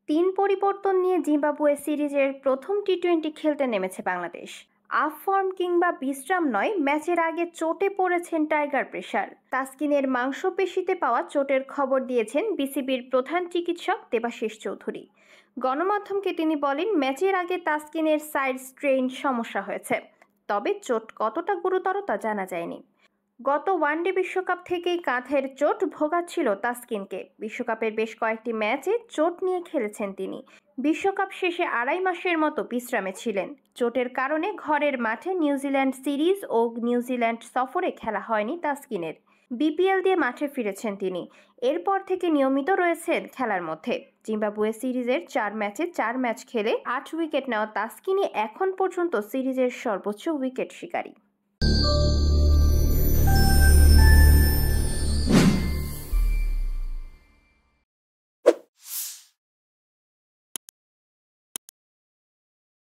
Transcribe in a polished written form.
তিন পরিবর্তন নিয়ে জিম্বাবুয়ে সিরিজের প্রথম টি-20 খেলতে নেমেছে বাংলাদেশ। আফ ফর্ম কিংবা বিশ্রাম নয়, ম্যাচের আগে চোটে পড়েছেন টাইগার প্রেসার। তাসকিনের মাংসপেশিতে পাওয়া চোটের খবর দিয়েছেন বিসিবির প্রধান চিকিৎসক দেবাশিস চৌধুরী। গণমাধ্যমকে তিনি বলেন, ম্যাচের আগে তাসকিনের সাইড স্ট্রেইন সমস্যা হয়েছে, তবে চোট কতটা গুরুতর তা জানা যায়নি। গত ওয়ানডে বিশ্বকাপ থেকেই কাঁধের চোট ভোগাচ্ছিল তাসকিনকে। বিশ্বকাপের বেশ কয়েকটি ম্যাচে চোট নিয়ে খেলেছেন তিনি। বিশ্বকাপ শেষে 2.5 মাসের মতো বিশ্রামে ছিলেন। চোটের কারণে ঘরের মাঠে নিউজিল্যান্ড সিরিজ ও নিউজিল্যান্ড সফরে খেলা হয়নি তাসকিনের। বিপিএল দিয়ে মাঠে ফিরেছেন তিনি। এরপর থেকে নিয়মিত রয়েছেন খেলার মধ্যে। জিম্বাবুয়ে সিরিজের 4 ম্যাচে 4 ম্যাচ খেলে 8 উইকেট নেওয়া তাসকিনই এখন পর্যন্ত সিরিজের সর্বোচ্চ উইকেট শিকারী।